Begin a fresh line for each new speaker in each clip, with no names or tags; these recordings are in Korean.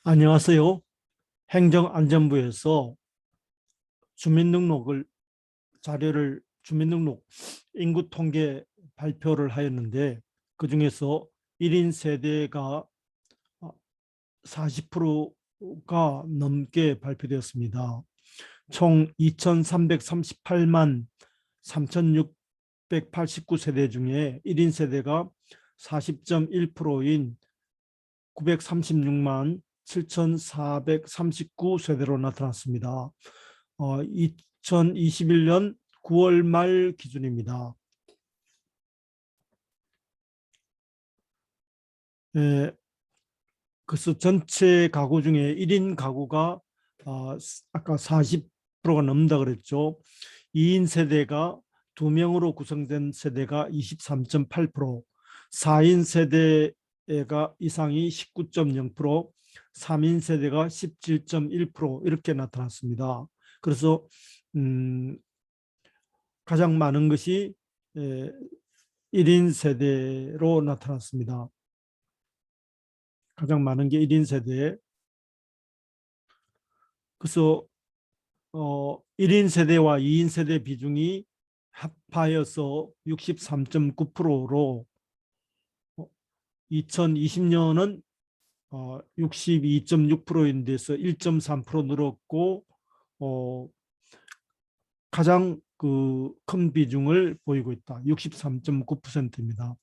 안녕하세요. 행정안전부에서 주민등록을 주민등록 인구 통계 발표를 하였는데 그중에서 1인 세대가 40%가 넘게 발표되었습니다. 총 2,338만 3,689세대 중에 1인 세대가 40.1%인 936만 7,439세대로 나타났습니다. 2021년 9월 말 기준입니다. 그래서 전체 가구 중에 1인 가구가 아까 40%가 넘는다 그랬죠. 2인 세대가 2명으로 구성된 세대가 23.8%, 4인 세대가 이상이 19.0%, 3인 세대가 17.1% 이렇게 나타났습니다. 그래서 가장 많은 것이 1인 세대로 나타났습니다. 가장 많은 게 1인 세대. 그래서 1인 세대와 2인 세대 비중이 합하여서 63.9%로 2020년은 62.6%인데서 1.3% 늘었고 가장 큰 비중을 보이고 있다. 63.9%입니다.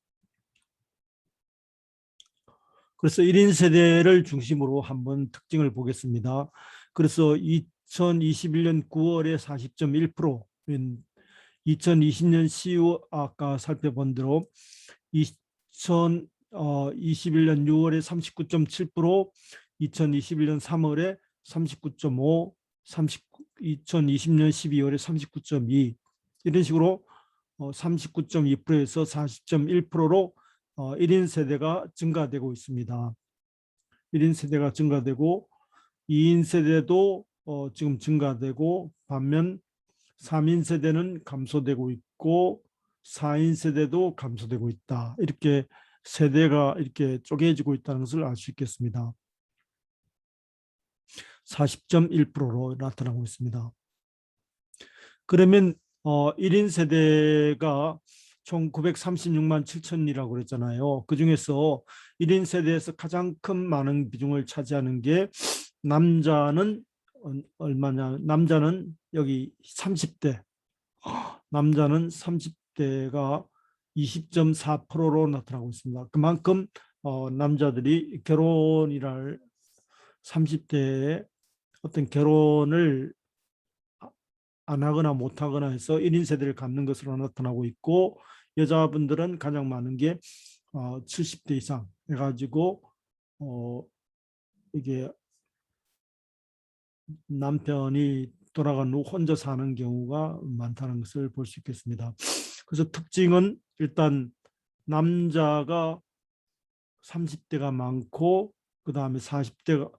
그래서 1인 세대를 중심으로 한번 특징을 보겠습니다. 그래서 2021년 9월에 40.1%인 2020년 10월 아까 살펴본 대로 2021년 6월에 39.7%, 2021년 3월에 39.5, 2020년 12월에 39.2 이런 식으로 39.2%에서 40.1%로 1인 세대가 증가되고 있습니다. 1인 세대가 증가되고 2인 세대도 지금 증가되고 반면 3인 세대는 감소되고 있고 4인 세대도 감소되고 있다. 이렇게 세대가 이렇게 쪼개지고 있다는 것을 알 수 있겠습니다. 40.1%로 나타나고 있습니다. 그러면 1인 세대가 총 936만 7천이라고 그랬잖아요. 그중에서 1인 세대에서 가장 큰 많은 비중을 차지하는 게 남자는 얼마냐? 남자는 여기 30대. 남자는 30대가 20.4%로 나타나고 있습니다. 그만큼 남자들이 결혼이랄 30대에 어떤 결혼을 안 하거나 못 하거나 해서 1인 세대를 갖는 것으로 나타나고 있고 여자분들은 가장 많은 게 70대 이상 해가지고 이게 남편이 돌아간 후 혼자 사는 경우가 많다는 것을 볼 수 있겠습니다. 그래서 특징은 일단 남자가 30대가 많고 그 다음에 40대가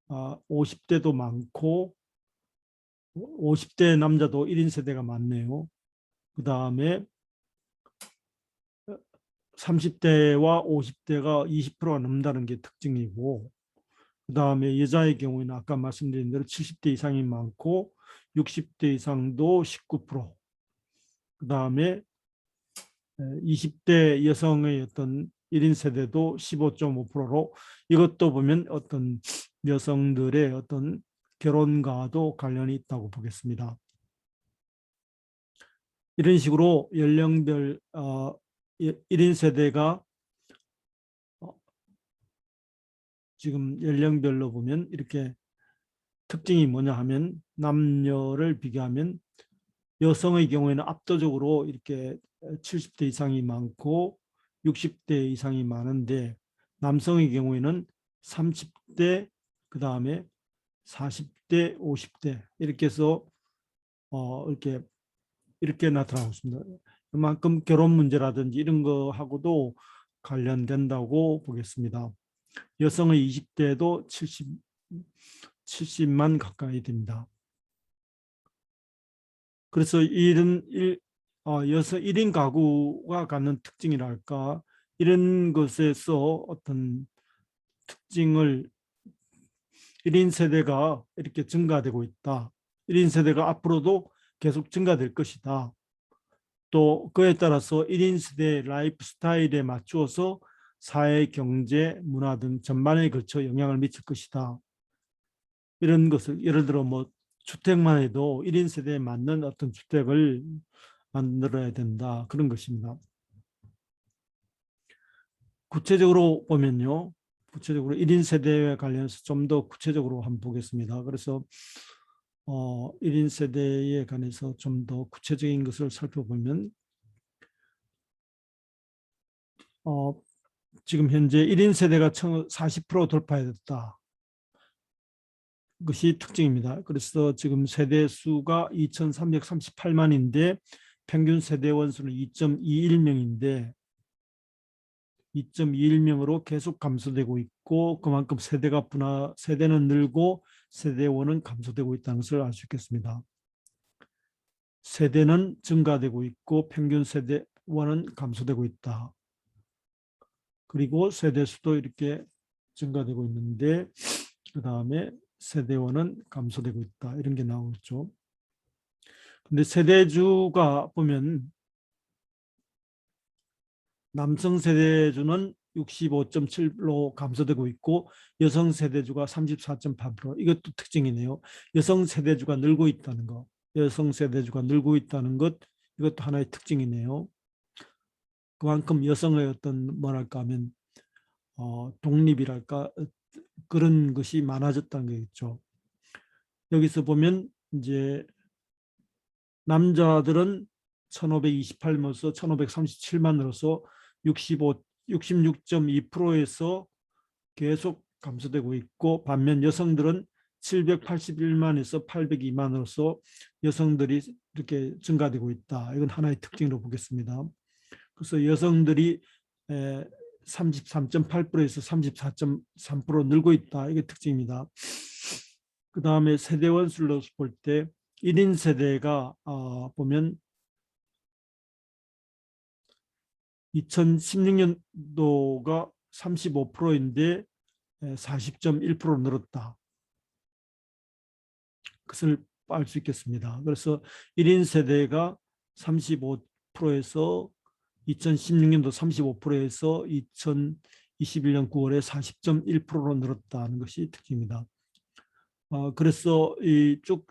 50대도 많고 50대 남자도 1인 세대가 많네요. 그 다음에 30대와 50대가 20%가 넘는다는 게 특징이고 그 다음에 여자의 경우에는 아까 말씀드린 대로 70대 이상이 많고 60대 이상도 19%, 그 다음에 20대 여성의 어떤 1인 세대도 15.5%로 이것도 보면 어떤 여성들의 어떤 결혼과도 관련이 있다고 보겠습니다. 이런 식으로 연령별 1인 세대가 지금 연령별로 보면 이렇게 특징이 뭐냐 하면 남녀를 비교하면 여성의 경우에는 압도적으로 이렇게 70대 이상이 많고 60대 이상이 많은데 남성의 경우에는 30대 그 다음에 40대 50대 이렇게 해서 이렇게 나타나고 있습니다. 그만큼 결혼 문제라든지 이런 거하고도 관련된다고 보겠습니다. 여성의 20대도 70만 가까이 됩니다. 그래서 이런 1인 가구가 갖는 특징이랄까 이런 것에서 어떤 특징을 1인 세대가 이렇게 증가되고 있다. 1인 세대가 앞으로도 계속 증가될 것이다. 또 그에 따라서 1인 세대의 라이프 스타일에 맞추어서 사회, 경제, 문화 등 전반에 걸쳐 영향을 미칠 것이다. 이런 것을 예를 들어 뭐 주택만 해도 1인 세대에 맞는 어떤 주택을 만들어야 된다. 그런 것입니다. 구체적으로 보면요. 구체적으로 1인 세대에 관련해서 좀 더 구체적으로 한번 보겠습니다. 그래서 1인 세대에 관해서 좀 더 구체적인 것을 살펴보면 지금 현재 1인 세대가 40% 돌파했다. 것이 특징입니다. 그래서 지금 세대 수가 2,338만인데 평균 세대 원수는 2.21명인데 2.21명으로 계속 감소되고 있고 그만큼 세대는 늘고 세대원은 감소되고 있다는 것을 알 수 있겠습니다. 세대는 증가되고 있고 평균 세대원은 감소되고 있다. 그리고 세대 수도 이렇게 증가되고 있는데 그 다음에 세대원은 감소되고 있다. 이런 게 나오죠. 근데 세대주가 보면 남성 세대주는 65.7로 감소되고 있고 여성 세대주가 34.8%. 이것도 특징이네요. 여성 세대주가 늘고 있다는 것. 여성 세대주가 늘고 있다는 것. 이것도 하나의 특징이네요. 그만큼 여성의 어떤 뭐랄까 하면 독립이랄까 그런 것이 많아졌다는 거겠죠. 여기서 보면 이제 남자들은 1528만으로서 1537만으로서 66.2%에서 계속 감소되고 있고 반면 여성들은 781만에서 802만으로서 여성들이 이렇게 증가되고 있다. 이건 하나의 특징으로 보겠습니다. 그래서 여성들이 33.8%에서 34.3% 늘고 있다. 이게 특징입니다. 그 다음에 세대 원수로 볼 때 1인 세대가 보면 2016년도가 35%인데 40.1% 늘었다. 그것을 알 수 있겠습니다. 그래서 1인 세대가 35%에서 2016년도 35%에서 2021년 9월에 40.1%로 늘었다는 것이 특징입니다. 그래서 쭉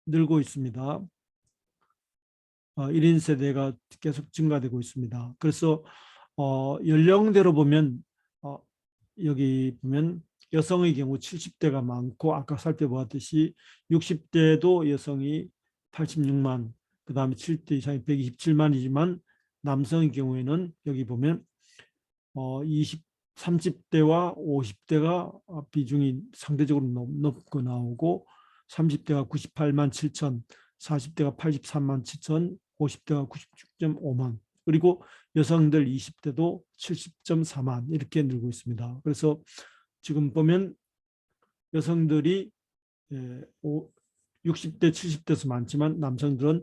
늘고 있습니다. 1인 세대가 계속 증가되고 있습니다. 그래서 연령대로 보면 여기 보면 여성의 경우 70대가 많고 아까 살펴보았듯이 60대도 여성이 86만 그 다음에 7대 이상이 127만이지만 남성의 경우에는 여기 보면 30대와 50대가 비중이 상대적으로 높고 나오고 30대가 98만 7천 40대가 83만 7천 50대가 96.5만 그리고 여성들 20대도 70.4만 이렇게 늘고 있습니다. 그래서 지금 보면 여성들이 60대 70대에서 많지만 남성들은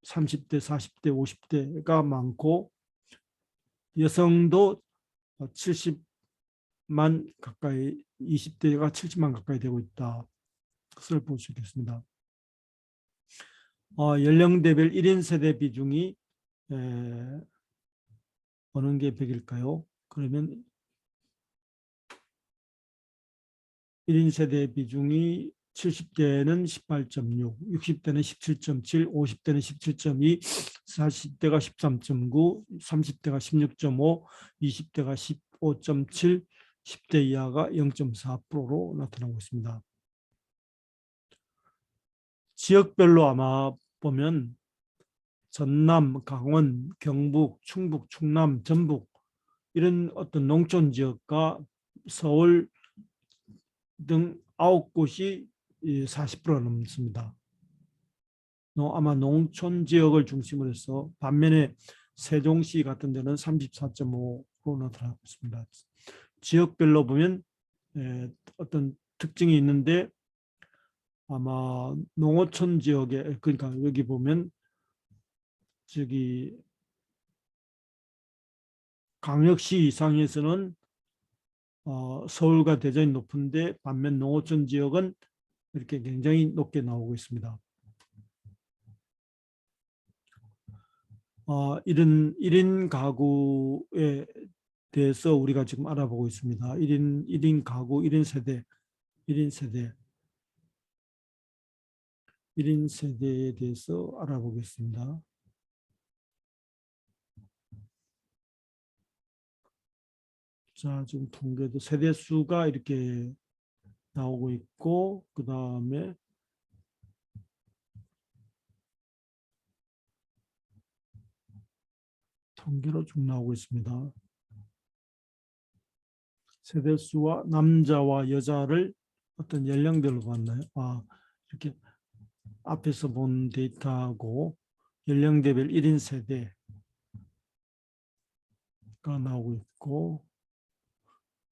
30대 40대 50대가 많고 여성도 70만 가까이 20대가 70만 가까이 되고 있다. 그것을 볼 수 있겠습니다. 연령대별 1인 세대 비중이 어느 게 100일까요? 그러면 1인 세대 비중이 70대는 18.6, 60대는 17.7, 50대는 17.2, 40대가 13.9, 30대가 16.5, 20대가 15.7, 10대 이하가 0.4%로 나타나고 있습니다. 지역별로 아마 보면 전남, 강원, 경북, 충북, 충남, 전북 이런 어떤 농촌 지역과 서울 등 9곳이 40% 넘습니다. 아마 농촌 지역을 중심으로 해서 반면에 세종시 같은 데는 34.5% 나타나고 있습니다. 지역별로 보면 어떤 특징이 있는데 아마 농어촌 지역에 그러니까 여기 보면 저기 광역시 이상에서는 서울과 대전이 높은데 반면 농어촌 지역은 이렇게 굉장히 높게 나오고 있습니다. 이런 1인 가구에 대해서 우리가 지금 알아보고 있습니다. 1인 가구, 1인 세대, 1인 세대, 1인 세대에 대해서 알아보겠습니다. 자, 지금 통계도 세대 수가 이렇게 나오고 있고, 그 다음에 통계로 쭉 나오고 있습니다. 세대 수와 남자와 여자를 어떤 연령별로 봤나요? 이렇게 앞에서 본 데이터하고 연령대별 1인 세대가 나오고 있고,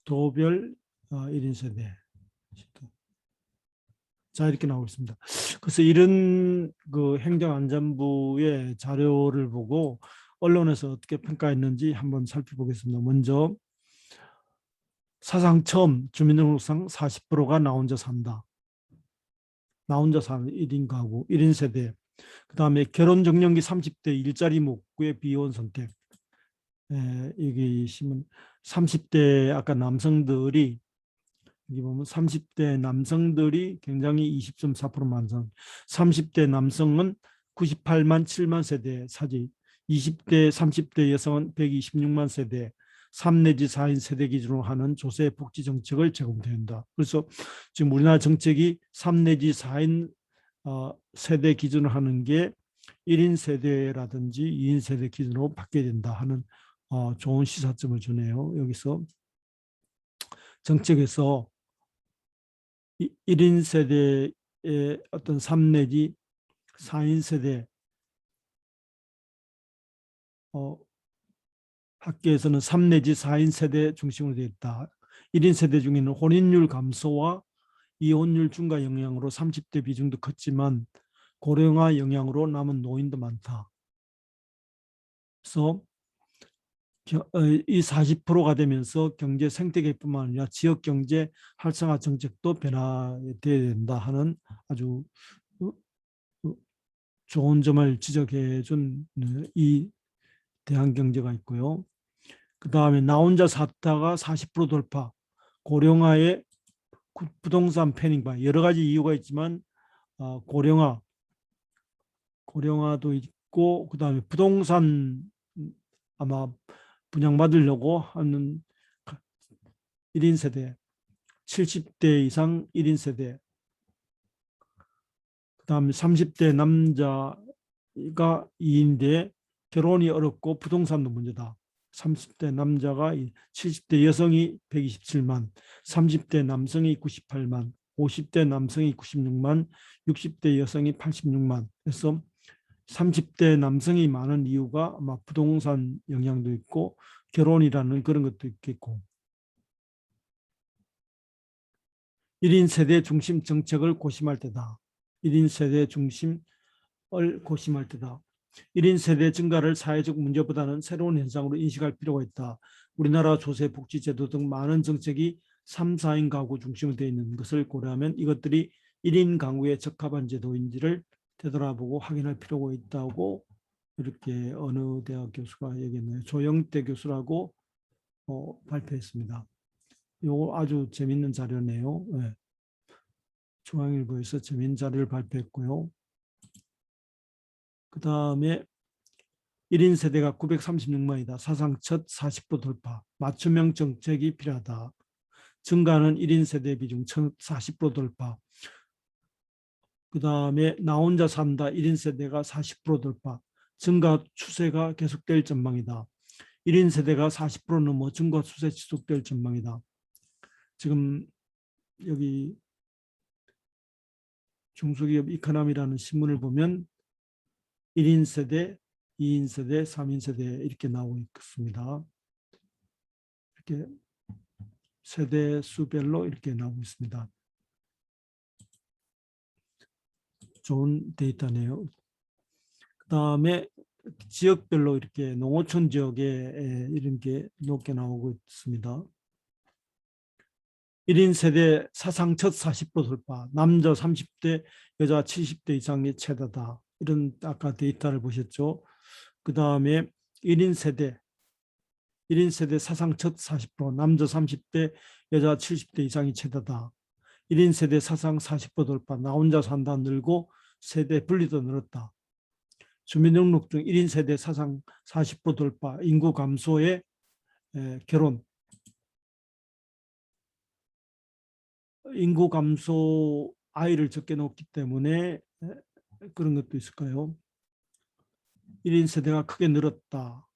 도별 1인 세대. 자, 이렇게 나오고 있습니다. 그래서 이런 그 행정안전부의 자료를 보고 언론에서 어떻게 평가했는지 한번 살펴보겠습니다. 먼저 사상 처음 주민등록상 40%가 나 혼자 산다. 나 혼자 사는 1인 가구, 1인 세대. 그 다음에 결혼 정년기 30대 일자리 못 구해 비혼 선택. 여기 보시면 30대 아까 남성들이 여기 보면 30대 남성들이 굉장히 20.4% 만성, 30대 남성은 98만 7만 세대 사지, 20대 30대 여성은 126만 세대, 3 내지 4인 세대 기준으로 하는 조세 복지 정책을 제공된다. 그래서 지금 우리나라 정책이 3 내지 4인 세대 기준으로 하는 게 1인 세대라든지 2인 세대 기준으로 바뀌어야 된다 하는 좋은 시사점을 주네요. 여기서 정책에서 1인 세대의 어떤 3 내지 4인 세대 학계에서는 3 내지 4인 세대 중심으로 되어 있다. 1인 세대 중에는 혼인율 감소와 이혼율 증가 영향으로 30대 비중도 컸지만 고령화 영향으로 남은 노인도 많다. 그래서 이 40%가 되면서 경제 생태계뿐만 아니라 지역 경제 활성화 정책도 변화돼야 된다 하는 아주 좋은 점을 지적해 준 이 대한경제가 있고요. 그 다음에 나 혼자 샀다가 40% 돌파, 고령화의 부동산 패닉, 여러 가지 이유가 있지만 고령화도 있고, 그 다음에 부동산 아마 분양받으려고 하는 1인 세대, 70대 이상 1인 세대, 그 다음에 30대 남자가 2인데 결혼이 어렵고 부동산도 문제다. 30대 남자가 70대 여성이 127만, 30대 남성이 98만, 50대 남성이 96만, 60대 여성이 86만. 그래서 30대 남성이 많은 이유가 아마 부동산 영향도 있고 결혼이라는 그런 것도 있겠고, 1인 세대 중심 정책을 고심할 때다. 1인 세대 중심을 고심할 때다. 1인 세대 증가를 사회적 문제보다는 새로운 현상으로 인식할 필요가 있다. 우리나라 조세, 복지 제도 등 많은 정책이 3, 4인 가구 중심으로 되어 있는 것을 고려하면 이것들이 1인 가구에 적합한 제도인지를 되돌아보고 확인할 필요가 있다고 이렇게 어느 대학 교수가 얘기했나요? 조영대 교수라고 발표했습니다. 이거 아주 재밌는 자료네요. 네. 중앙일보에서 재밌는 자료를 발표했고요. 그 다음에 1인 세대가 936만이다. 사상 첫 40% 돌파. 맞춤형 정책이 필요하다. 증가하는 1인 세대 비중 40% 돌파. 그 다음에 나 혼자 산다 1인 세대가 40% 돌파. 증가 추세가 계속될 전망이다. 1인 세대가 40% 넘어 증가 추세 지속될 전망이다. 지금 여기 중소기업 이코노미라는 신문을 보면 1인 세대, 2인 세대, 3인 세대 이렇게 나오고 있습니다. 이렇게 세대 수별로 이렇게 나오고 있습니다. 좋은 데이터네요. 그 다음에 지역별로 이렇게 농어촌 지역에 이런 게 높게 나오고 있습니다. 1인 세대 사상 첫 40% 돌파, 남자 30대, 여자 70대 이상이 최다다. 이런 아까 데이터를 보셨죠. 그 다음에 1인 세대 1인 세대 사상 첫 40%, 남자 30대, 여자 70대 이상이 최다다. 1인 세대 사상 40% 돌파, 나 혼자 산다 늘고 세대 분리도 늘었다. 주민등록증 1인 세대 사상 40% 돌파, 인구 감소에 결혼. 인구 감소, 아이를 적게 낳기 때문에 그런 것도 있을까요? 1인 세대가 크게 늘었다.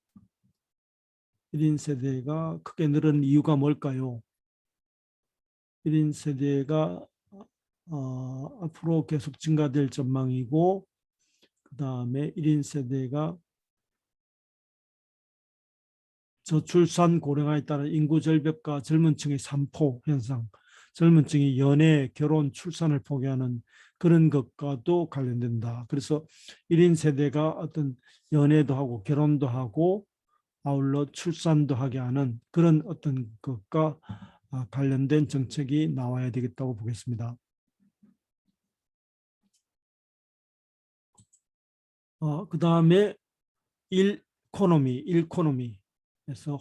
1인 세대가 크게 늘은 이유가 뭘까요? 1인 세대가 앞으로 계속 증가될 전망이고, 그 다음에 1인 세대가 저출산 고령화에 따른 인구 절벽과 젊은 층의 산포 현상, 젊은 층이 연애, 결혼, 출산을 포기하는 그런 것과도 관련된다. 그래서 1인 세대가 어떤 연애도 하고 결혼도 하고 아울러 출산도 하게 하는 그런 어떤 것과 관련된 정책이 나와야 되겠다고 보겠습니다. 그 다음에 일코노미에서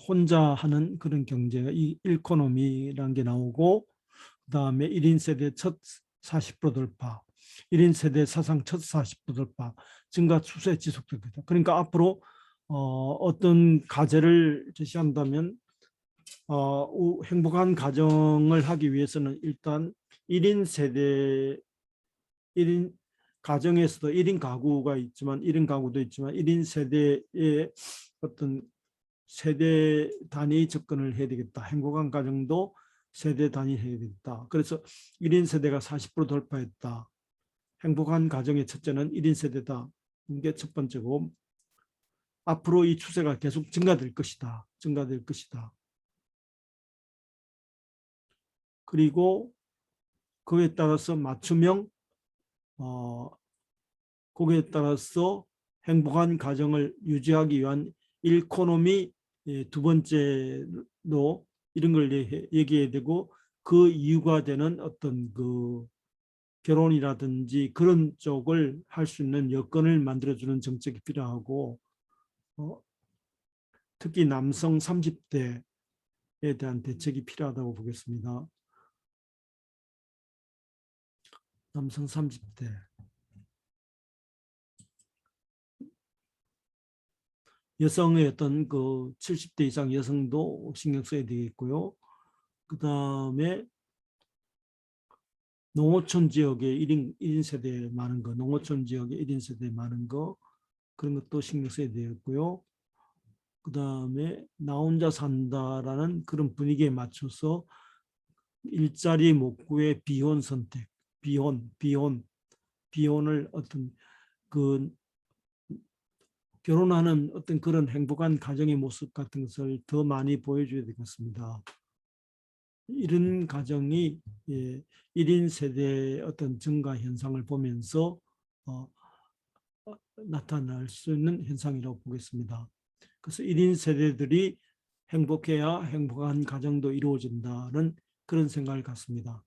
혼자 하는 그런 경제가 이 일코노미라는 게 나오고, 그 다음에 1인 세대 첫 40% 돌파, 1인 세대 사상 첫 40% 돌파, 증가 추세 지속되겠다. 그러니까 앞으로 어떤 과제를 제시한다면 행복한 가정을 하기 위해서는 일단 1인 세대 1인 가정에서도 1인 가구가 있지만 1인 가구도 있지만 1인 세대의 어떤 세대 단위 접근을 해야 되겠다. 행복한 가정도 세대 단위 해야 되겠다. 그래서 1인 세대가 40% 돌파했다. 행복한 가정의 첫째는 1인 세대다. 이게 첫 번째고, 앞으로 이 추세가 계속 증가될 것이다. 증가될 것이다. 그리고 그에 따라서 맞춤형 거기에 따라서 행복한 가정을 유지하기 위한 일코노미 두 번째로 이런 걸 얘기해야 되고, 그 이유가 되는 어떤 그 결혼이라든지 그런 쪽을 할 수 있는 여건을 만들어주는 정책이 필요하고, 특히 남성 30대에 대한 대책이 필요하다고 보겠습니다. 남성 30대. 여성의 어떤 그 70대 이상 여성도 신경 써야 되겠고요. 그 다음에 농어촌 지역에 1인 세대에 많은 거, 농어촌 지역에 1인 세대에 많은 거, 그런 것도 신경 써야 되겠고요. 그 다음에 나 혼자 산다라는 그런 분위기에 맞춰서 일자리 목구의 비혼 선택, 비혼을 어떤 그 결혼하는 어떤 그런 행복한 가정의 모습 같은 것을 더 많이 보여줘야 되겠습니다. 이런 가정이 1인 세대의 어떤 증가 현상을 보면서 나타날 수 있는 현상이라고 보겠습니다. 그래서 1인 세대들이 행복해야 행복한 가정도 이루어진다는 그런 생각을 갖습니다.